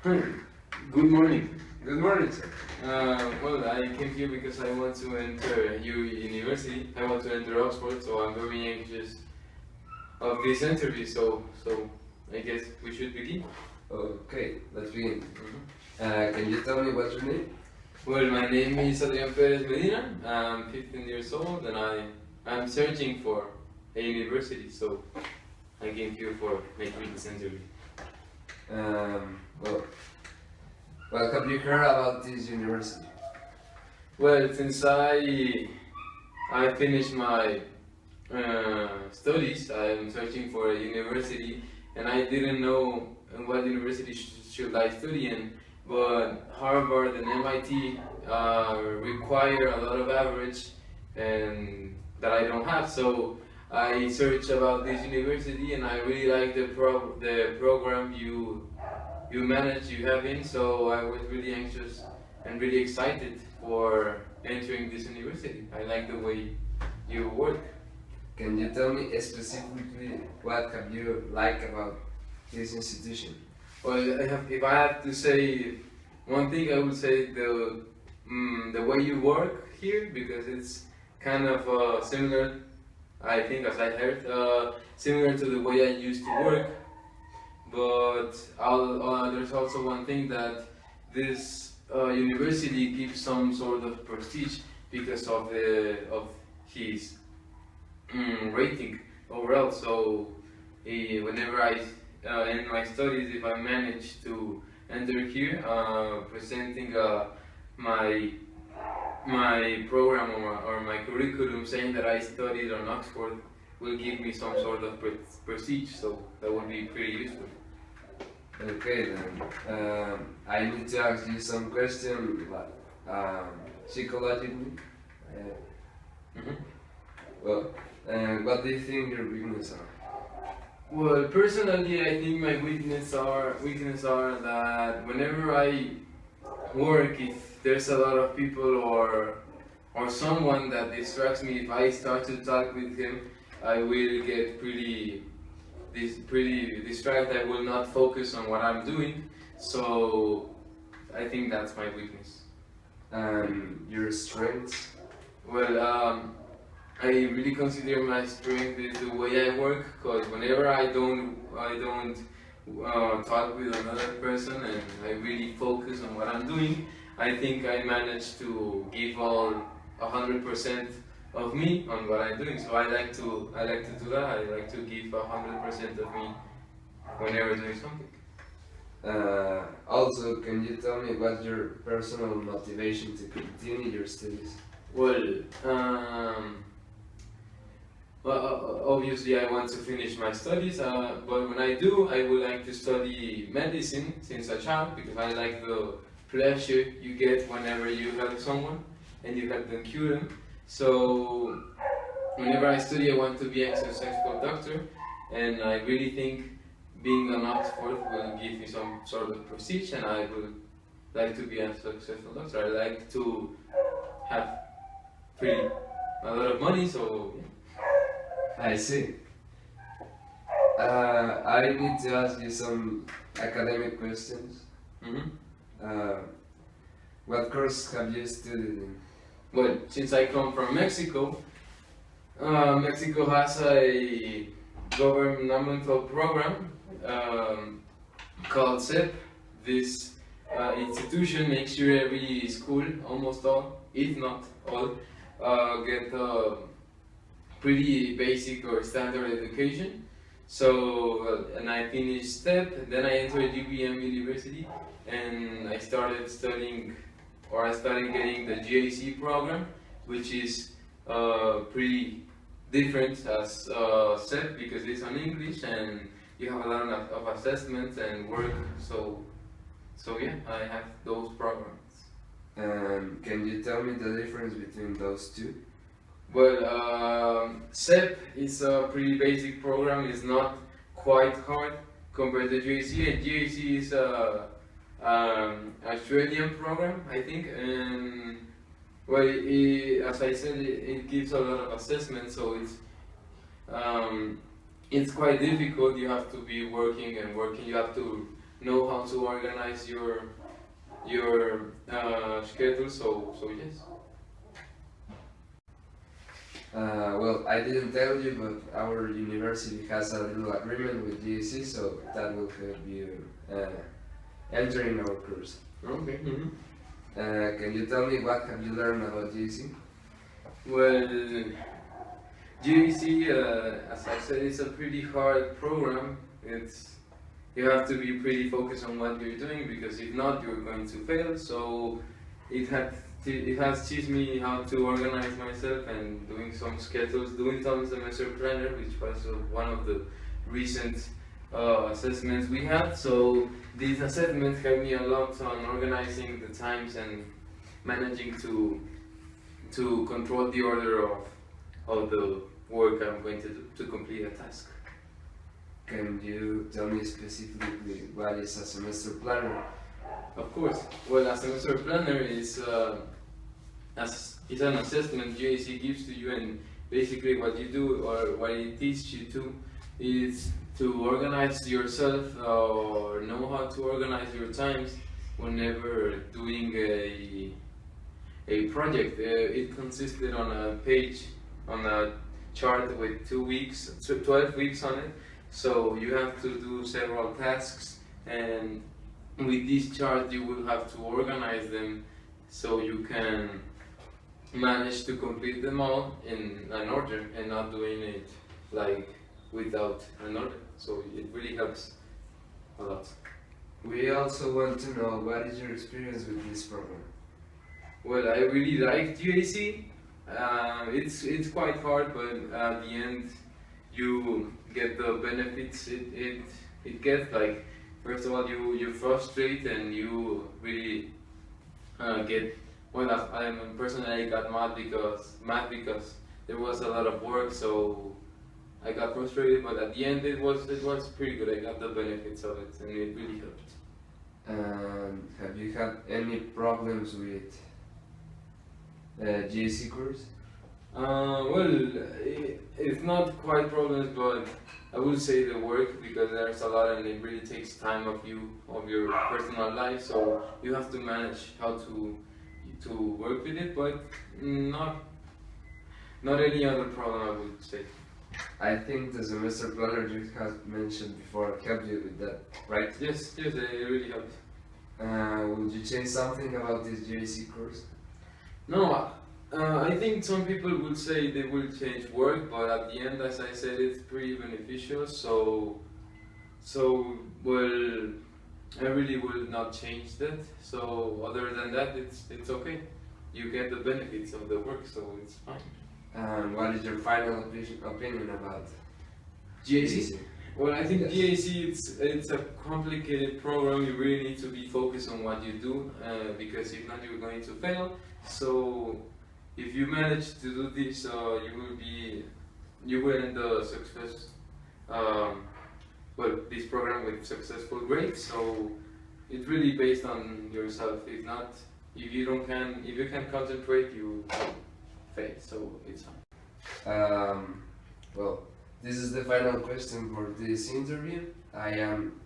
Good morning. Good morning, sir. Well, I came here because I want to enter university. I want to enter Oxford, so I'm very anxious of this interview. So I guess we should begin. Okay, let's begin. Can you tell me what's your name? Well, my name is Adrian Perez GAC. I'm 15 years old, and I'm searching for a university. So I came here for making this interview. Well, what have you heard about this university? Well, since I finished my studies, I'm searching for a university, and I didn't know what university should I study in. But Harvard and MIT require a lot of average, and that I don't have. So I searched about this university, and I really like the program you have in. So I was really anxious and really excited for entering this university. I like the way you work. Can you tell me specifically what have you liked about this institution? Well, if I have to say one thing, I would say the way you work here, because it's kind of similar, I think, as I heard, similar to the way I used to work. But there's also one thing that this university gives some sort of prestige because of his rating overall. So whenever I in my studies, if I manage to enter here, presenting my program or my curriculum saying that I studied on Oxford will give me some sort of prestige, so that would be pretty useful. Okay then, I need to ask you some questions psychologically. Well, what do you think your weaknesses are? Well, personally, I think my weaknesses are that whenever I work, if there's a lot of people or someone that distracts me, if I start to talk with him, I will get pretty distracted. I will not focus on what I'm doing. So I think that's my weakness. Your strengths? Well, I really consider my strength is the way I work, because whenever I don't talk with another person and I really focus on what I'm doing, I think I manage to give all 100% of me on what I'm doing. So I like to do that. I like to give 100% of me whenever doing something. Also, can you tell me what's your personal motivation to continue your studies? Well, obviously I want to finish my studies, but when I do, I would like to study medicine since a child, because I like the pleasure you get whenever you help someone and you help them cure them. So whenever I study, I want to be a successful doctor, and I really think being an Oxford will give me some sort of prestige, and I would like to be a successful doctor. I like to have a lot of money, so yeah. I see. I need to ask you some academic questions. What course have you studied in? Well, since I come from Mexico, Mexico has a governmental program called CEP. This institution makes sure every school, almost all, if not all, get pretty basic or standard education. So, and I finished STEP, and then I entered UVM University, and I started studying, or I started getting the GAC program, which is pretty different as STEP, because it's on English and you have a lot of assessments and work. So yeah, I have those programs. Can you tell me the difference between those two? Well, CEP is a pretty basic program. It's not quite hard compared to GAC, and GAC is a Australian program, I think. And well, as I said, it gives a lot of assessments, so it's quite difficult. You have to be working and working. You have to know how to organize your schedule. So yes. Well, I didn't tell you, but our university has a little agreement with GAC, so that will help you entering our course. Okay. Mm-hmm. Can you tell me what have you learned about GAC? Well, GAC, as I said, it's a pretty hard program. You have to be pretty focused on what you're doing, because if not, you're going to fail. So it has taught me how to organize myself and doing some schedules, doing some semester planner, which was one of the recent assessments we had. So these assessments helped me a lot on organizing the times and managing to control the order of the work I'm going to do to complete a task. Can you tell me specifically what is a semester planner? Of course. Well, a semester planner is an assessment GAC gives to you, and basically what you do, or what it teaches you to, is to organize yourself or know how to organize your times whenever doing a project. It consisted on a page, on a chart with 2 weeks, 12 weeks on it. So you have to do several tasks, and with this chart you will have to organize them so you can manage to complete them all in an order and not doing it like without an order. So it really helps a lot. We also want to know what is your experience with this program? Well, I really like GAC. It's quite hard, but at the end you get the benefits it gets. Like, first of all, you frustrate and you really get. Well, I personally got mad because there was a lot of work, so I got frustrated. But at the end, it was pretty good. I got the benefits of it, and it really helped. Have you had any problems with GAC course? Well, it's not quite problems, but I would say the work, because there's a lot and it really takes time of your personal life, so you have to manage how to work with it, but not any other problem, I would say. I think the semester planner you have mentioned before helped you with that, right? Yes, it really helped. Would you change something about this GAC course? No, I think some people would say they will change work, but at the end, as I said, it's pretty beneficial. So well, I really will not change that. So other than that, it's okay. You get the benefits of the work, so it's fine. What is your final opinion about GAC? Well, I think GAC, it's a complicated program. You really need to be focused on what you do, because if not, you're going to fail. So if you manage to do this, you will end the success. Well, this program with successful grades. So it's really based on yourself. If not, if you can't concentrate, you fail. So it's fine. Well, this is the final question for this interview. I am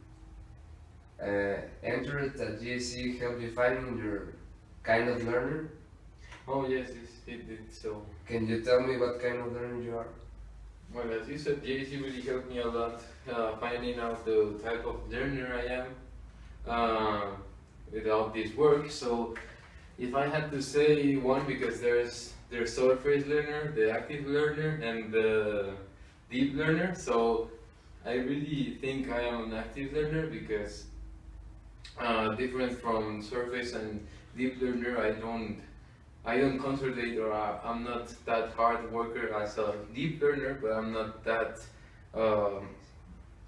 entered that GAC help you finding your kind of learner. Oh yes, it did. So can you tell me what kind of learner you are? Well, as you said, GAC really helped me a lot finding out the type of learner I am without this work. So if I had to say one, because there's surface learner, the active learner, and the deep learner. So I really think I am an active learner, because different from surface and deep learner, I don't concentrate, or I'm not that hard worker as a deep learner, but I'm not that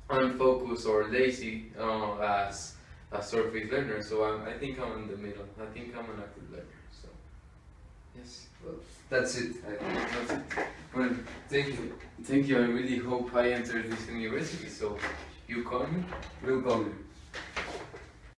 unfocused or lazy as a surface learner. So I think I'm in the middle. I think I'm an active learner. So yes. Well, that's it. That's it. Well, thank you. Thank you. I really hope I enter this university. So you call me? We'll call you.